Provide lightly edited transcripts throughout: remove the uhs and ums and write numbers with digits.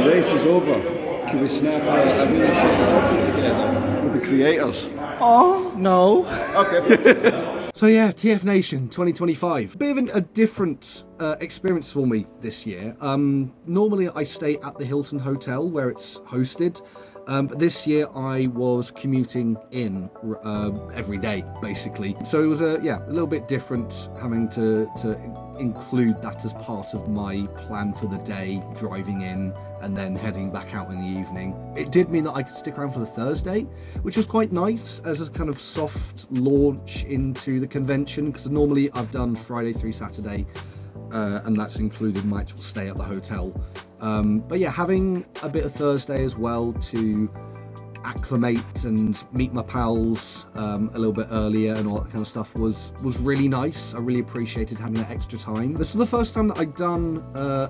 race is over, can we snap a really shit selfie together with the creators? Oh, no. Okay. So yeah, TFNation 2025. Bit of a different experience for me this year. Normally I stay at the Hilton Hotel where it's hosted. But this year I was commuting in every day, basically. So it was a little bit different having to include that as part of my plan for the day, driving in and then heading back out in the evening. It did mean that I could stick around for the Thursday, which was quite nice as a kind of soft launch into the convention, because normally I've done Friday through Saturday, and that's included my actual stay at the hotel. But yeah, having a bit of Thursday as well to acclimate and meet my pals a little bit earlier and all that kind of stuff was really nice. I really appreciated having that extra time. This was the first time that I'd done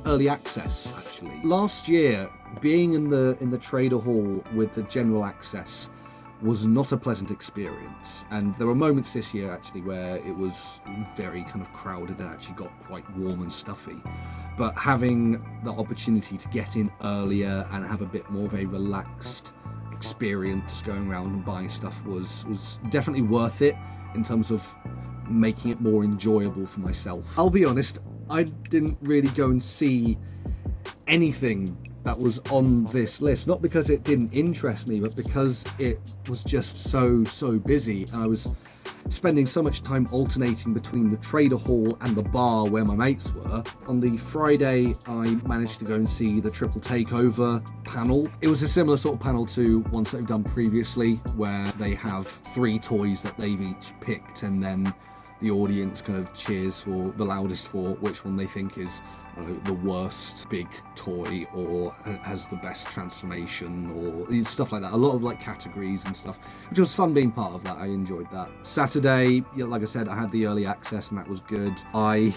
early access, actually. Last year, being in the trader hall with the general access was not a pleasant experience, and there were moments this year actually where it was very kind of crowded and actually got quite warm and stuffy. But having the opportunity to get in earlier and have a bit more of a relaxed experience going around and buying stuff was definitely worth it in terms of making it more enjoyable for myself. I'll be honest, I didn't really go and see anything that was on this list, not because it didn't interest me, but because it was just so busy, and I was spending so much time alternating between the trader hall and the bar where my mates were. On the Friday, I managed to go and see the Triple Takeover panel. It was a similar sort of panel to ones that I've done previously, where they have 3 toys that they've each picked, and then the audience kind of cheers for the loudest for which one they think is the worst big toy or has the best transformation or stuff like that. A lot of like categories and stuff, which was fun being part of that. I enjoyed that. Saturday, like I said, I had the early access and that was good. I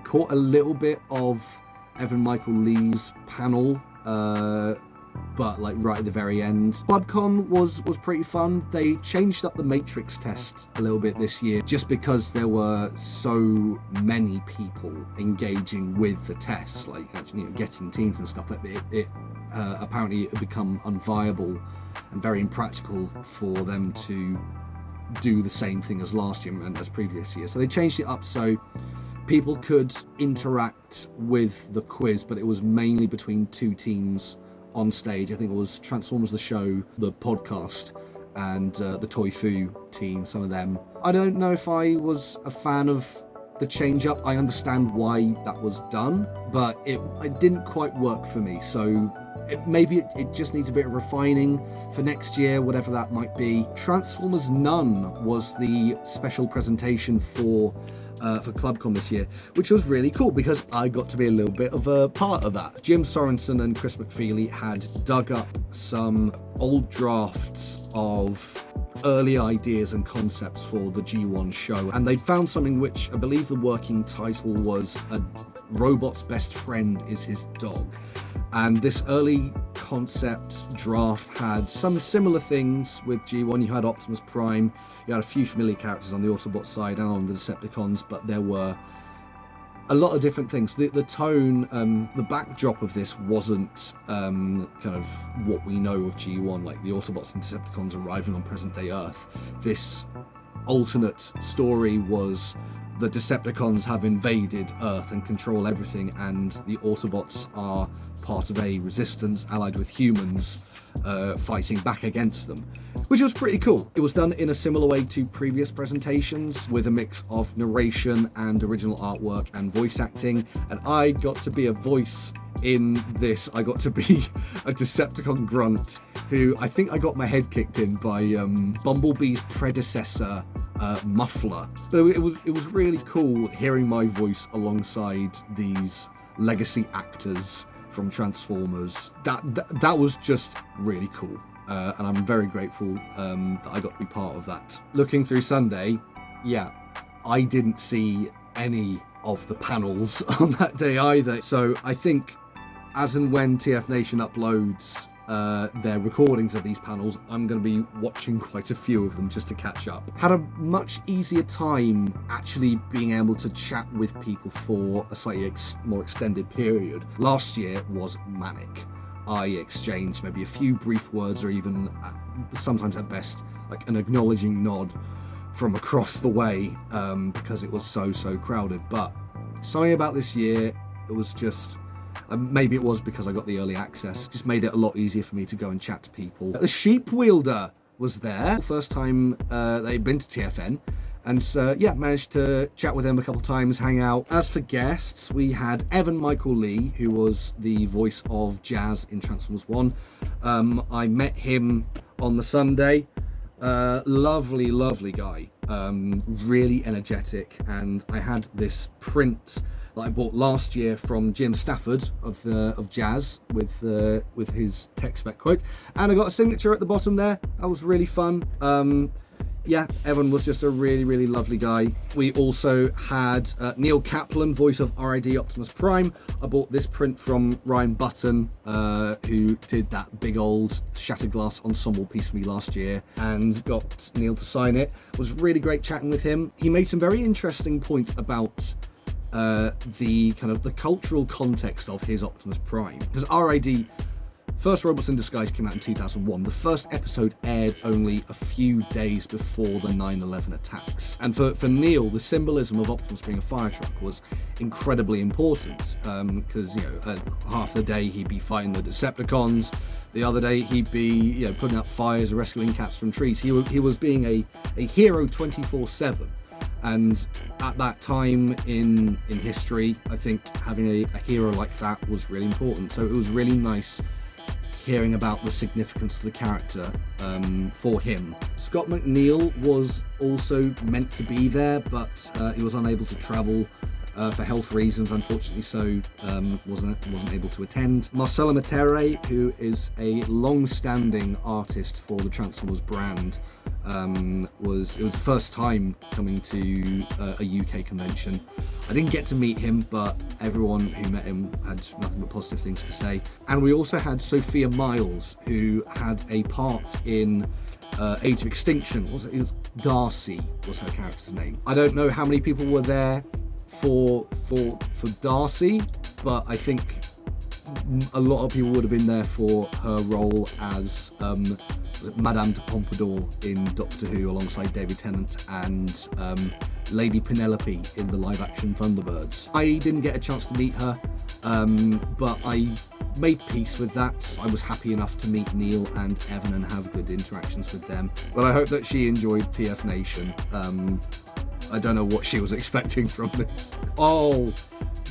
caught a little bit of Evan Michael Lee's panel, but like right at the very end. ClubCon was pretty fun. They changed up the Matrix test a little bit this year just because there were so many people engaging with the tests, like actually getting teams and stuff, that it apparently had become unviable and very impractical for them to do the same thing as last year and as previous years. So they changed it up so people could interact with the quiz, but it was mainly between 2 teams on stage. I think it was Transformers the Show, the podcast, and the Toy Fu team, some of them. I don't know if I was a fan of the change up. I understand why that was done, but it didn't quite work for me. So maybe it just needs a bit of refining for next year, whatever that might be. Transformers None was the special presentation for ClubCon this year, which was really cool because I got to be a little bit of a part of that. Jim Sorensen and Chris McFeely had dug up some old drafts of early ideas and concepts for the G1 show, and they'd found something which I believe the working title was A Robot's Best Friend is His Dog. And this early concept draft had some similar things with G1. You had Optimus Prime, you had a few familiar characters on the Autobot side and on the Decepticons, but there were a lot of different things. The tone, the backdrop of this wasn't kind of what we know of G1, like the Autobots and Decepticons arriving on present-day Earth. This alternate story was the Decepticons have invaded Earth and control everything, and the Autobots are part of a resistance allied with humans fighting back against them, which was pretty cool. It was done in a similar way to previous presentations with a mix of narration and original artwork and voice acting, and I got to be a voice in this. I got to be a Decepticon grunt who I think I got my head kicked in by Bumblebee's predecessor, Muffler. But it was really cool hearing my voice alongside these legacy actors from Transformers. That was just really cool, and I'm very grateful that I got to be part of that. Looking through Sunday, yeah, I didn't see any of the panels on that day either. So I think as and when TFNation uploads their recordings of these panels, I'm going to be watching quite a few of them just to catch up. Had a much easier time actually being able to chat with people for a slightly more extended period. Last year was manic. I exchanged maybe a few brief words, or even sometimes at best like an acknowledging nod from across the way, because it was so crowded. But something about this year, it was just, maybe it was because I got the early access, just made it a lot easier for me to go and chat to people. The sheep wielder was there, first time they'd been to TFN, and yeah, managed to chat with him a couple times, hang out. As for guests, we had Evan Michael Lee, who was the voice of Jazz in Transformers 1. I met him on the Sunday. Lovely guy, really energetic, and I had this print that I bought last year from Jim Stafford of Jazz with his tech spec quote, and I got a signature at the bottom there. That was really fun. Yeah, Evan was just a really lovely guy. We also had Neil Kaplan, voice of RID Optimus Prime. I bought this print from Ryan Button, who did that big old Shattered Glass ensemble piece for me last year, and got Neil to sign it. It was really great chatting with him. He made some very interesting points about the kind of the cultural context of his Optimus Prime, because RID First Robots in Disguise came out in 2001. The first episode aired only a few days before the 9/11 attacks. And for Neil, the symbolism of Optimus being a fire truck was incredibly important, because, you know, half the day he'd be fighting the Decepticons, the other day he'd be, you know, putting out fires, rescuing cats from trees. He was being a hero 24/7. And at that time in history, I think having a hero like that was really important. So it was really nice hearing about the significance of the character for him. Scott McNeil was also meant to be there, but he was unable to travel for health reasons, unfortunately, so wasn't able to attend. Marcelo Matere, who is a long-standing artist for the Transformers brand, it was the first time coming to a UK convention. I didn't get to meet him, but everyone who met him had nothing but positive things to say. And we also had Sophia Miles, who had a part in Age of Extinction. It was Darcy was her character's name. I don't know how many people were there for Darcy, but I think a lot of people would have been there for her role as Madame de Pompadour in Doctor Who, alongside David Tennant, and Lady Penelope in the live-action Thunderbirds. I didn't get a chance to meet her, but I made peace with that. I was happy enough to meet Neil and Evan and have good interactions with them. But I hope that she enjoyed TFNation. I don't know what she was expecting from this. Oh,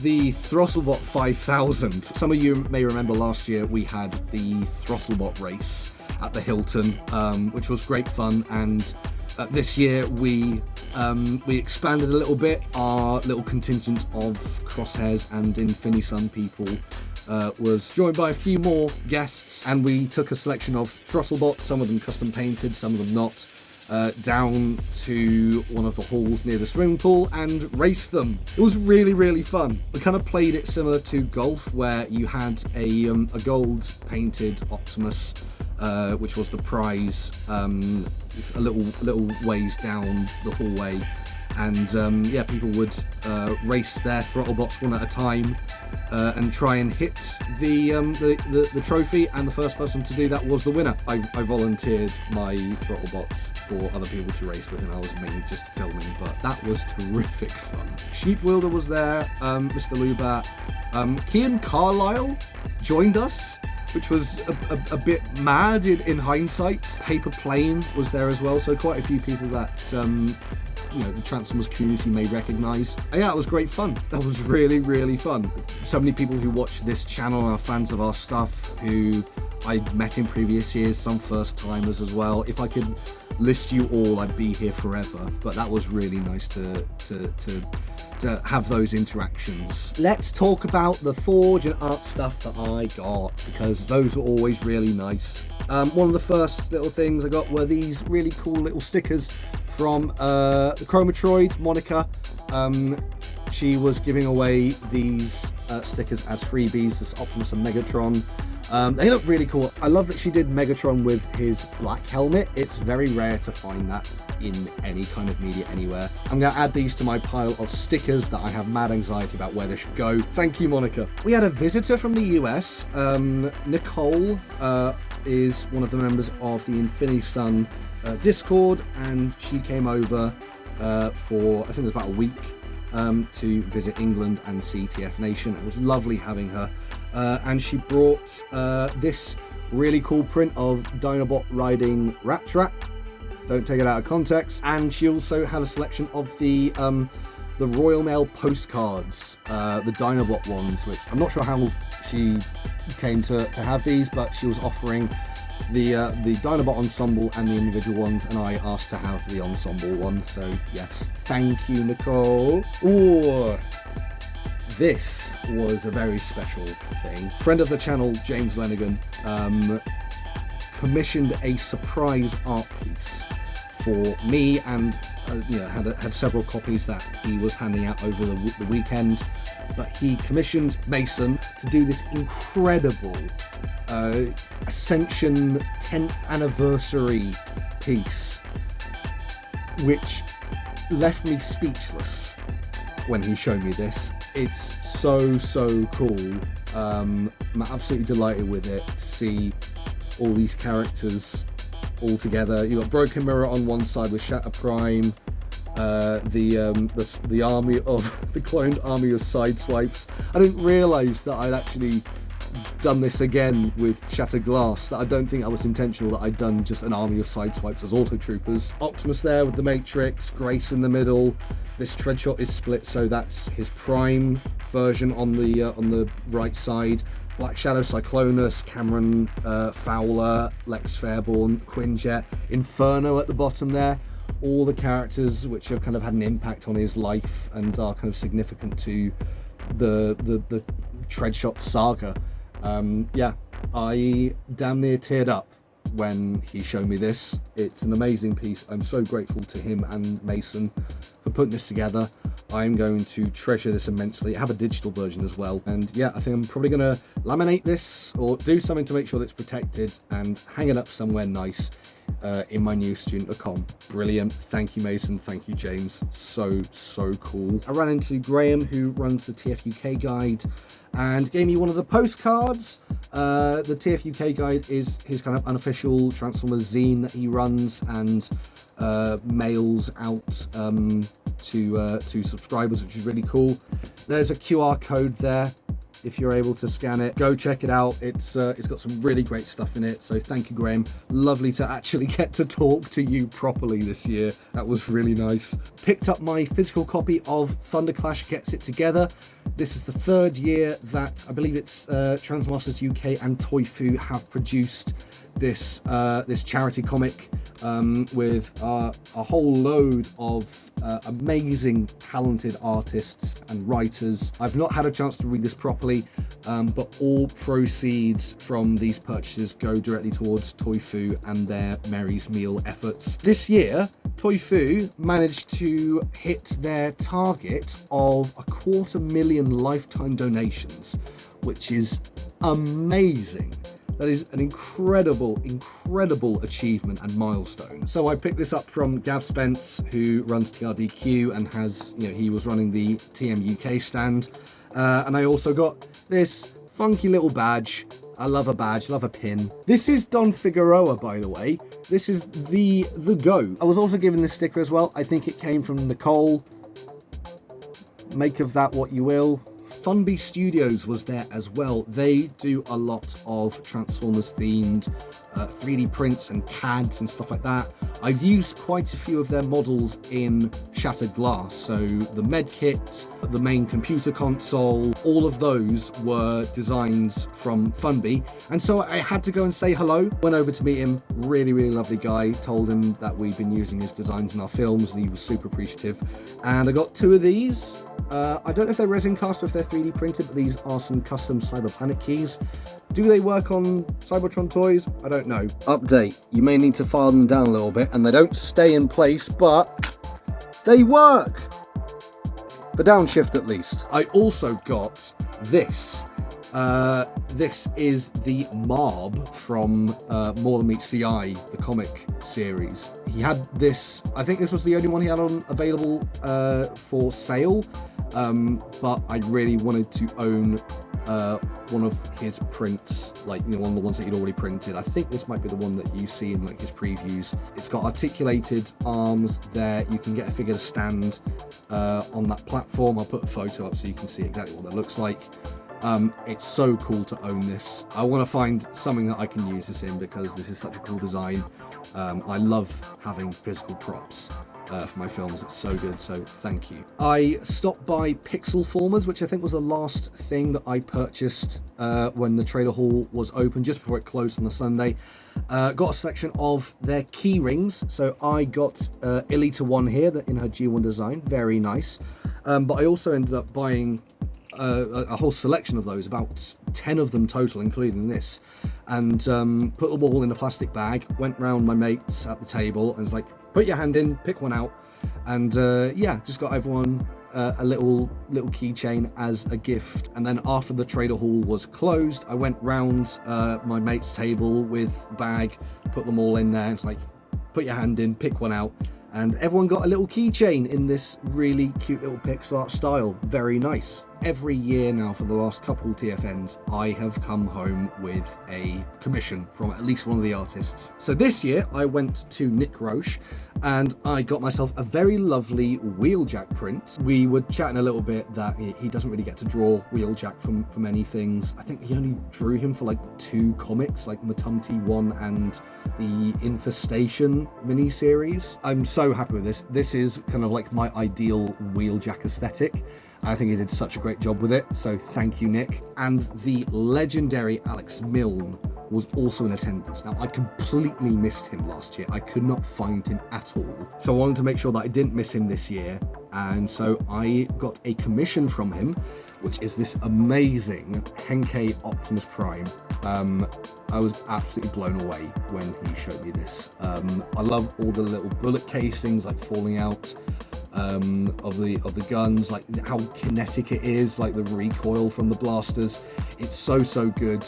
the Throttlebot 5000. Some of you may remember last year we had the Throttlebot race at the Hilton, which was great fun, and this year we expanded a little bit. Our little contingent of Crosshairs and Infinisun people was joined by a few more guests, and we took a selection of Throttlebots, some of them custom painted, some of them not, down to one of the halls near the swimming pool and raced them. It was really fun. We kind of played it similar to golf, where you had a gold painted Optimus, which was the prize, a little ways down the hallway, and yeah, people would race their Throttlebots one at a time and try and hit the trophy, and the first person to do that was the winner. I volunteered my Throttlebots for other people to race with, and I was mainly just filming, but that was terrific fun. Sheep Wielder was there, Mr. Lubat. Kian Carlisle joined us, which was a bit mad in hindsight. Paper Plane was there as well, so quite a few people that you know, the Transformers community may recognise. Yeah, it was great fun. That was really fun. So many people who watch this channel are fans of our stuff, who I'd met in previous years, some first timers as well. If I could list you all, I'd be here forever, but that was really nice to have those interactions. Let's talk about the Forge and art stuff that I got, because those were always really nice. One of the first little things I got were these really cool little stickers from the Chromatroid, Monica. She was giving away these stickers as freebies, this Optimus and Megatron They look really cool. I love that she did Megatron with his black helmet. It's very rare to find that in any kind of media anywhere. I'm going to add these to my pile of stickers that I have mad anxiety about where they should go. Thank you, Monica. We had a visitor from the US. Nicole is one of the members of the Infinity Sun Discord, and she came over for, I think it was about a week, to visit England and see TFNation. It was lovely having her. And she brought this really cool print of Dinobot riding Rat. Don't take it out of context. And she also had a selection of the Royal Mail postcards, the Dinobot ones, which I'm not sure how she came to have these, but she was offering the Dinobot ensemble and the individual ones, and I asked to have the ensemble one. So yes, thank you, Nicole. Ooh, this was a very special thing. Friend of the channel, James Lenigan, commissioned a surprise art piece for me, and had several copies that he was handing out over the weekend. But he commissioned Mason to do this incredible Ascension 10th anniversary piece, which left me speechless when he showed me this. It's so cool. I'm absolutely delighted with it, to see all these characters all together. You've got Broken Mirror on one side with Shatter Prime, the army of the cloned army of Sideswipes. I didn't realise that I'd actually done this again with Shattered Glass. That I don't think that was intentional, that I'd done just an army of Sideswipes as Auto Troopers. Optimus there with the Matrix, Grace in the middle. This Treadshot is split, so that's his Prime version on the right side. Black Shadow, Cyclonus, Cameron Fowler, Lex Fairborn, Quinjet, Inferno at the bottom there. All the characters which have kind of had an impact on his life and are kind of significant to the Treadshot saga. Yeah, I damn near teared up when he showed me this. It's an amazing piece. I'm so grateful to him and Mason for putting this together. I'm going to treasure this immensely. I have a digital version as well, and yeah, I think I'm probably going to laminate this or do something to make sure that it's protected and hang it up somewhere nice in my new student account. Brilliant. Thank you, Mason. Thank you, James. So cool. I ran into Graham, who runs the TFUK guide, and gave me one of the postcards. The TFUK guide is his kind of unofficial Transformers zine that he runs and mails out to subscribers, which is really cool. There's a QR code there. If you're able to scan it, go check it out. It's got some really great stuff in it. So thank you, Graham. Lovely to actually get to talk to you properly this year. That was really nice. Picked up my physical copy of Thunderclash Gets It Together. This is the third year that I believe it's Transmasters UK and Toy Fu have produced this charity comic with a whole load of amazing talented artists and writers. I've not had a chance to read this properly, but all proceeds from these purchases go directly towards Toy Fu and their Mary's Meal efforts. This year, Toy Fu managed to hit their target of 250,000 lifetime donations, which is amazing. That is an incredible achievement and milestone. So I picked this up from Gav Spence, who runs TRDQ and has, he was running the TM UK stand. And I also got this funky little badge. I love a badge, love a pin. This is Don Figueroa, by the way. This is the GOAT. I was also given this sticker as well. I think it came from Nicole. Make of that what you will. Funby Studios was there as well. They do a lot of Transformers themed 3D prints and CADs and stuff like that. I've used quite a few of their models in Shattered Glass. So the med kit, the main computer console, all of those were designs from Funby. And so I had to go and say hello. Went over to meet him. Really lovely guy. Told him that we've been using his designs in our films, and he was super appreciative. And I got two of these. I don't know if they're resin cast or if they're 3D printed, but these are some custom Cyberplanet keys. Do they work on Cybertron toys? I don't know. Update, you may need to file them down a little bit, and they don't stay in place, but they work! For downshift at least. I also got this. This is the Marb from More Than Meets the Eye, the comic series. He had this, I think this was the only one he had on available for sale, but I really wanted to own one of his prints, like, you know, one of the ones that he'd already printed. I think this might be the one that you see in like his previews. It's got articulated arms there. You can get a figure to stand on that platform. I'll put a photo up so you can see exactly what that looks like. It's so cool to own this. I want to find something that I can use this in because this is such a cool design. I love having physical props for my films. It's so good, so thank you. I stopped by Pixel Formers, which I think was the last thing that I purchased when the trailer hall was open, just before it closed on the Sunday. Got a selection of their key rings. So I got Elita 1 here in her G1 design, very nice. But I also ended up buying a whole selection of those, about 10 of them total, including this, and put them all in a plastic bag, went round my mates at the table and was like, put your hand in, pick one out, and yeah, just got everyone a little keychain as a gift. And then after the trader hall was closed, I went round my mate's table with the bag, put them all in there, and like, put your hand in, pick one out, and everyone got a little keychain in this really cute little pixel style. Very nice. Every year now for the last couple TFNs, I have come home with a commission from at least one of the artists. So this year I went to Nick Roche and I got myself a very lovely Wheeljack print. We were chatting a little bit that he doesn't really get to draw Wheeljack from many things. I think he only drew him for like 2 comics, like Matumti 1 and the Infestation miniseries. I'm so happy with this. This is kind of like my ideal Wheeljack aesthetic. I think he did such a great job with it, so thank you, Nick. And the legendary Alex Milne was also in attendance. Now, I completely missed him last year. I could not find him at all. So I wanted to make sure that I didn't miss him this year. And so I got a commission from him, which is this amazing Henkei Optimus Prime. I was absolutely blown away when he showed me this. I love all the little bullet casings like falling out of the guns, like how kinetic it is, like the recoil from the blasters. It's so good.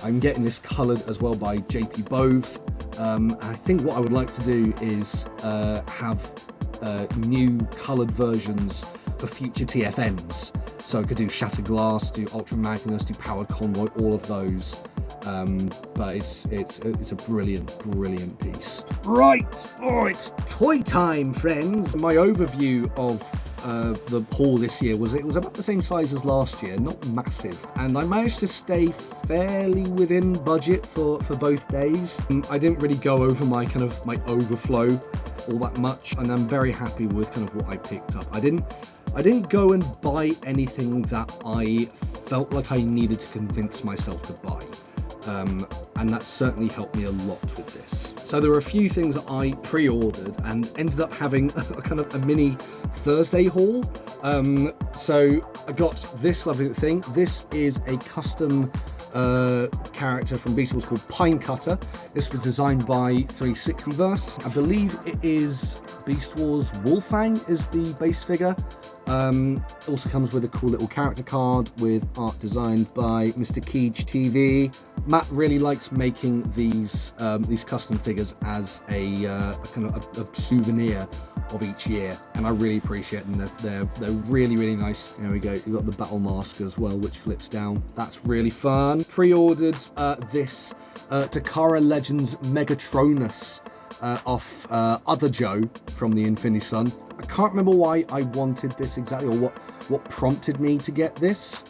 I'm getting this colored as well by JP Bove. I think what I would like to do is have new colored versions for future TFNs. So I could do Shattered Glass, do Ultra Magnus, do Powered Convoy, all of those. But it's a brilliant piece. Right, it's toy time, friends. My overview of the haul this year was it was about the same size as last year, not massive, and I managed to stay fairly within budget for both days. I didn't really go over my overflow all that much, and I'm very happy with kind of what I picked up. I didn't go and buy anything that I felt like I needed to convince myself to buy. And that certainly helped me a lot with this. So there were a few things that I pre-ordered and ended up having a kind of a mini Thursday haul. So I got this lovely thing. This is a custom character from Beast Wars called Pine Cutter. This was designed by 360verse. I believe it is Beast Wars Wolfang is the base figure. It also comes with a cool little character card with art designed by Mr. Keej TV. Matt really likes making these custom figures as a kind of a souvenir of each year, and I really appreciate them. They're really nice. There we go. You've got the battle mask as well, which flips down. That's really fun. Pre-ordered this Takara Legends Megatronus off Other Joe from the Infinity Sun. I can't remember why I wanted this exactly, or what prompted me to get this.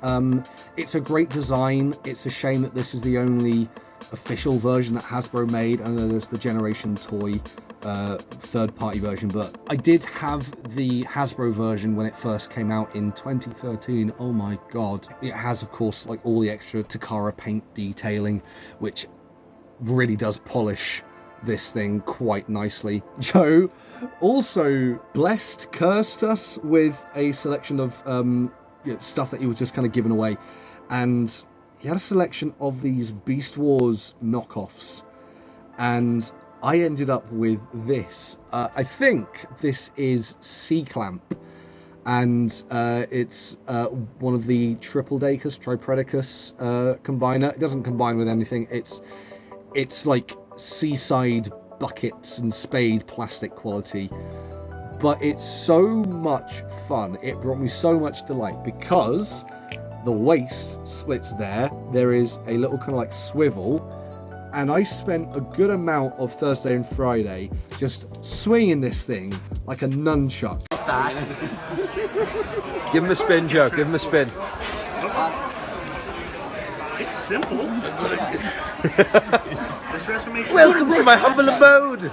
It's a great design. It's a shame that this is the only official version that Hasbro made. I know there's the Generation Toy third-party version, but I did have the Hasbro version when it first came out in 2013. Oh my god. It has, of course, like all the extra Takara paint detailing, which really does polish this thing quite nicely. Joe also cursed us with a selection of stuff that he was just kind of giving away, and he had a selection of these Beast Wars knockoffs, and I ended up with this. I think this is C-Clamp, and it's one of the Tripledacus, Tripredacus combiner. It doesn't combine with anything. It's like seaside buckets and spade plastic quality, but it's so much fun. It brought me so much delight because the waist splits there. There is a little kind of like swivel, and I spent a good amount of Thursday and Friday just swinging this thing like a nunchuck. Give him a spin, Joe. Give him a spin. It's simple. This transformation. Welcome to my humble abode.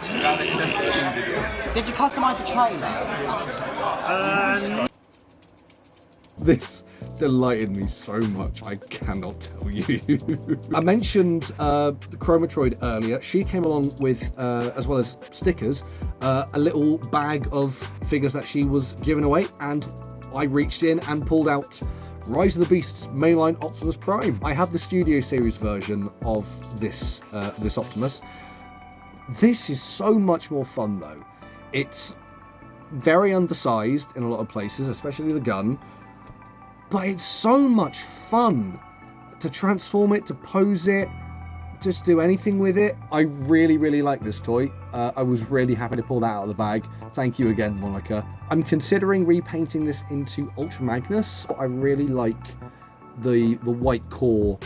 Did you customize the trailer? This delighted me so much, I cannot tell you. I mentioned the Chromatroid earlier. She came along with, as well as stickers, a little bag of figures that she was giving away, and I reached in and pulled out Rise of the Beasts mainline Optimus Prime. I have the Studio Series version of this Optimus. This is so much more fun though. It's very undersized in a lot of places, especially the gun, but it's so much fun to transform it, to pose it, just do anything with it. I really, really like this toy. I was really happy to pull that out of the bag. Thank you again, Monica. I'm considering repainting this into Ultra Magnus. I really like the white core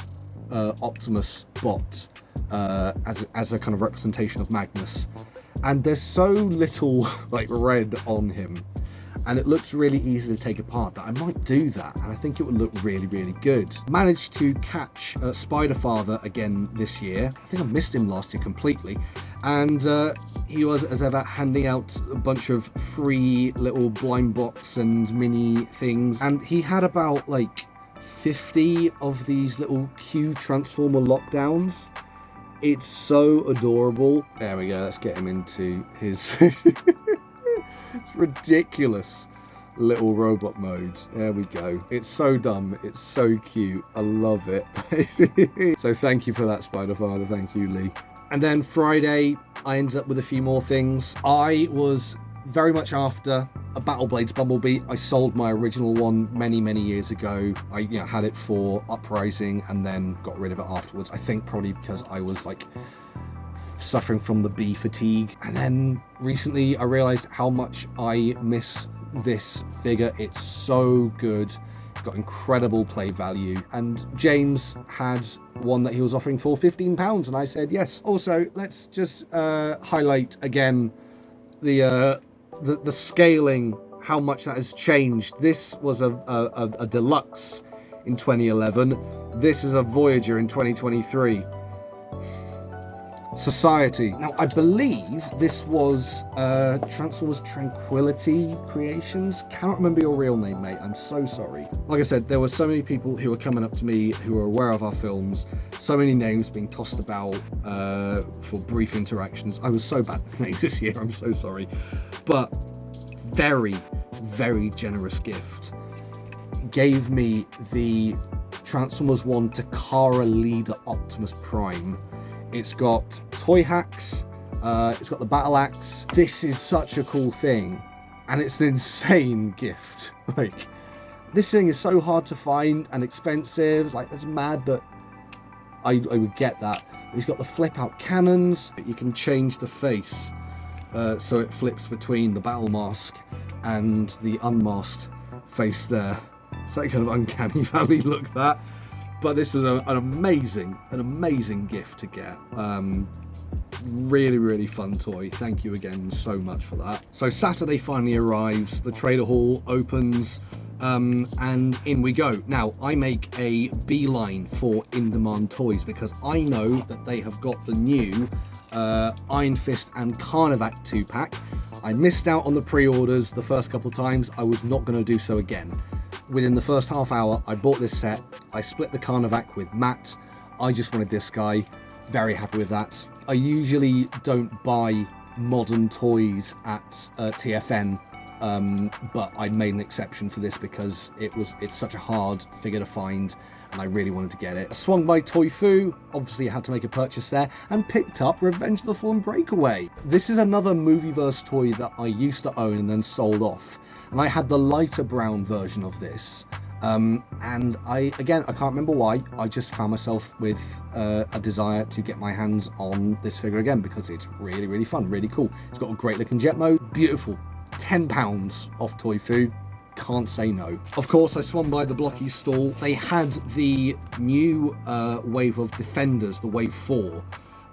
Optimus bot as a kind of representation of Magnus. And there's so little like red on him, and it looks really easy to take apart, that I might do that, and I think it would look really, really good. Managed to catch Spider Father again this year. I think I missed him last year completely, and he was, as ever, handing out a bunch of free little blind box and mini things, and he had about like 50 of these little Q Transformer lockdowns. It's so adorable. There we go, let's get him into his it's ridiculous little robot mode. There we go. It's so dumb. It's so cute. I love it. So thank you for that, Spider Father. Thank you, Lee. And then Friday, I ended up with a few more things. I was very much after a Battle Blades Bumblebee. I sold my original one many, many years ago. I had it for Uprising and then got rid of it afterwards. I think probably because I was like suffering from the bee fatigue. And then recently I realized how much I miss this figure. It's so good. It's got incredible play value. And James had one that he was offering for £15, and I said yes. Also, let's just highlight again the scaling, how much that has changed. This was a deluxe in 2011. This is a Voyager in 2023. Society. Now, I believe this was Transformers Tranquility Creations. Cannot remember your real name, mate. I'm so sorry. Like I said, there were so many people who were coming up to me who were aware of our films. So many names being tossed about for brief interactions. I was so bad with names this year. I'm so sorry. But very, very generous gift. Gave me the Transformers 1 Takara Leader Optimus Prime. It's got toy hacks, it's got the battle axe. This is such a cool thing, and it's an insane gift. Like, this thing is so hard to find and expensive. Like, that's mad that I would get that. He's got the flip out cannons. You can change the face so it flips between the battle mask and the unmasked face there. It's that kind of uncanny valley look, that. But this is an amazing gift to get. Really, really fun toy. Thank you again so much for that. So Saturday finally arrives, the trader hall opens, and in we go. Now, I make a beeline for in-demand toys because I know that they have got the new Iron Fist and Carnivac 2-pack. I missed out on the pre-orders the first couple times. I was not going to do so again. Within the first half hour, I bought this set. I split the Carnivac with Matt. I just wanted this guy. Very happy with that. I usually don't buy modern toys at TFN, but I made an exception for this because it's such a hard figure to find, and I really wanted to get it. I swung by Toy Fu, obviously I had to make a purchase there, and picked up Revenge of the Fallen Breakaway. This is another Movieverse toy that I used to own and then sold off, and I had the lighter brown version of this. And I can't remember why, I just found myself with a desire to get my hands on this figure again, because it's really, really fun, really cool. It's got a great looking jet mode, beautiful. £10 off Toy Fu, can't say no. Of course, I swung by the Blocky stall. They had the new wave of Defenders, the Wave 4,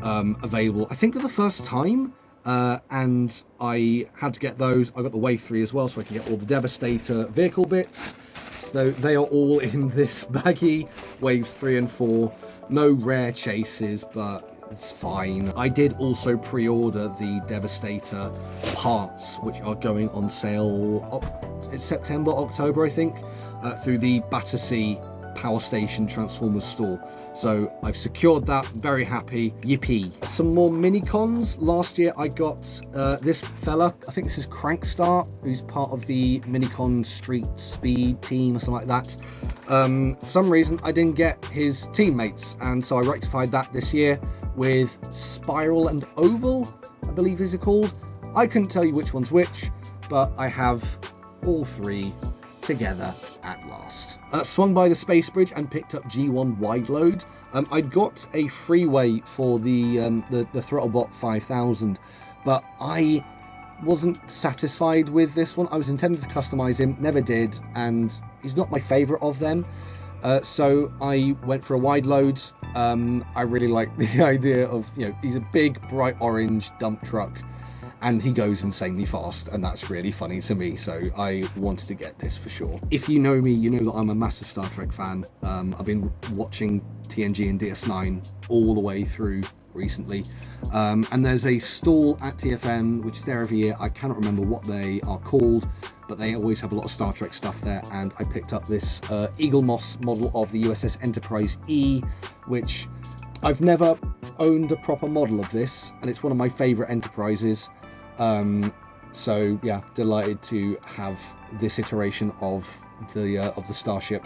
available, I think for the first time. And I had to get those. I got the Wave 3 as well, so I can get all the Devastator vehicle bits. So they are all in this baggie, Waves 3 and 4. No rare chases, but it's fine. I did also pre-order the Devastator parts, which are going on sale, it's September, October, I think, through the Battersea Power Station Transformers store. So I've secured that, very happy, yippee. Some more mini-cons. Last year I got this fella, I think this is Crankstar, who's part of the Minicon Street Speed team or something like that. For some reason I didn't get his teammates, and so I rectified that this year with Spiral and Oval, I believe these are called. I couldn't tell you which one's which, but I have all three together at last. Swung by the Space Bridge and picked up G1 Wide Load. I'd got a freeway for the Throttlebot 5000, but I wasn't satisfied with this one. I was intending to customize him, never did, and he's not my favorite of them. So I went for a wide load. I really like the idea of, he's a big bright orange dump truck, and he goes insanely fast, and that's really funny to me, so I wanted to get this for sure. If you know me, you know that I'm a massive Star Trek fan. I've been watching TNG and DS9 all the way through recently, and there's a stall at TFN which is there every year. I cannot remember what they are called, but they always have a lot of Star Trek stuff there, and I picked up this Eagle Moss model of the USS Enterprise E, which I've never owned a proper model of this, and it's one of my favorite Enterprises. So yeah, delighted to have this iteration of the Starship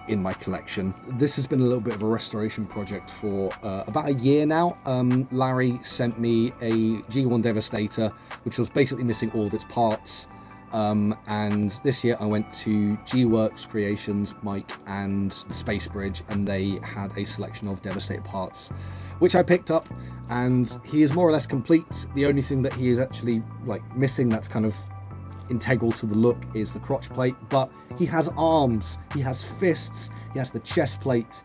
in my collection. This has been a little bit of a restoration project for about a year now. Larry sent me a G1 Devastator, which was basically missing all of its parts. And this year I went to G-Works Creations, Mike, and the Space Bridge, and they had a selection of Devastator parts, which I picked up, and he is more or less complete. The only thing that he is actually missing that's kind of integral to the look is the crotch plate, but he has arms, he has fists, he has the chest plate.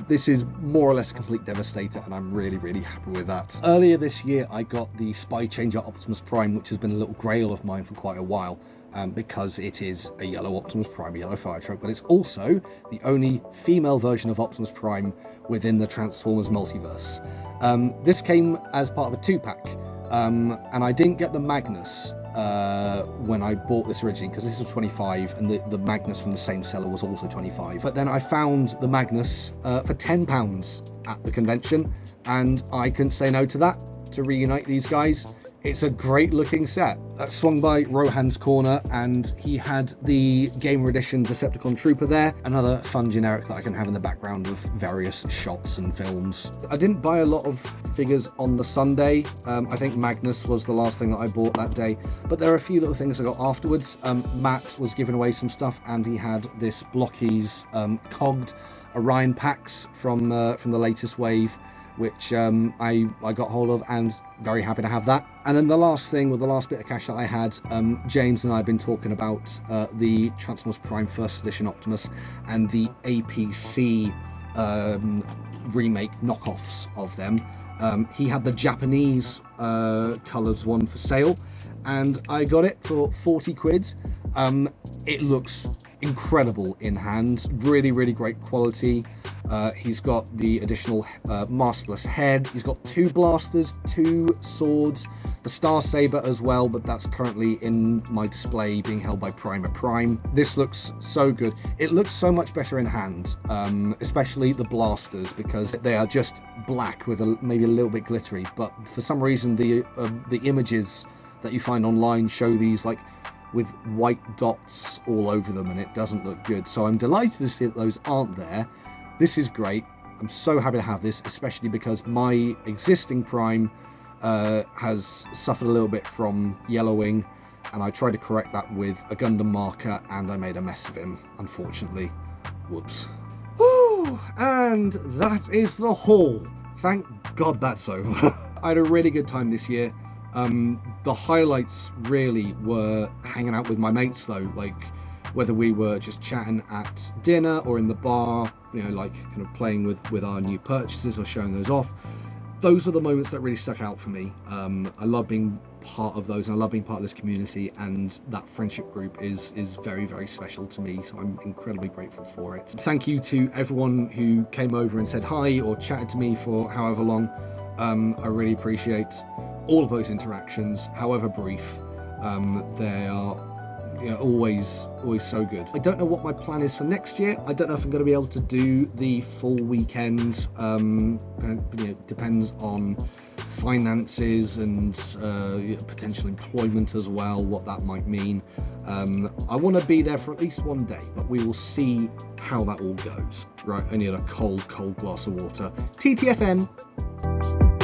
This is more or less a complete Devastator, and I'm really, really happy with that. Earlier this year, I got the Spy Changer Optimus Prime, which has been a little grail of mine for quite a while, because it is a yellow Optimus Prime, a yellow fire truck, but it's also the only female version of Optimus Prime within the Transformers multiverse. This came as part of a 2-pack, and I didn't get the Magnus when I bought this originally, because this was 25 and the Magnus from the same seller was also 25. But then I found the Magnus for £10 at the convention, and I couldn't say no to that, to reunite these guys. It's a great looking set. Swung by Rohan's Corner, and he had the Gamer Edition Decepticon Trooper there, another fun generic that I can have in the background of various shots and films. I didn't buy a lot of figures on the Sunday. I think Magnus was the last thing that I bought that day, but there are a few little things I got afterwards. Matt was giving away some stuff, and he had this Blockies cogged Orion packs from the latest wave, which I got hold of, and very happy to have that. And then the last thing, with the last bit of cash that I had, James and I have been talking about the Transformers Prime First Edition Optimus and the APC remake knockoffs of them. He had the Japanese colours one for sale, and I got it for 40 quid. It looks incredible in hand, really, really great quality. He's got the additional masterless head. He's got 2 blasters, 2 swords, the Star Saber as well, but that's currently in my display being held by Primer Prime. This looks so good. It looks so much better in hand, especially the blasters, because they are just black with maybe a little bit glittery, but for some reason the images that you find online show these with white dots all over them, and it doesn't look good. So I'm delighted to see that those aren't there. This is great. I'm so happy to have this, especially because my existing Prime has suffered a little bit from yellowing, and I tried to correct that with a Gundam marker, and I made a mess of him, unfortunately. Whoops. Whew, and that is the haul. Thank God that's over. I had a really good time this year. The highlights really were hanging out with my mates though, like whether we were just chatting at dinner or in the bar, you know, like kind of playing with our new purchases or showing those off. Those are the moments that really stuck out for me. I love being part of those, and I love being part of this community, and that friendship group is very, very special to me, so I'm incredibly grateful for it. Thank you to everyone who came over and said hi or chatted to me for however long. I really appreciate all of those interactions, however brief. They are, you know, always so good. I don't know what my plan is for next year. I don't know if I'm going to be able to do the full weekend. And you know, it depends on finances and potential employment as well, what that might mean. I want to be there for at least one day, but we will see how that all goes. Right, I need a cold glass of water. TTFN.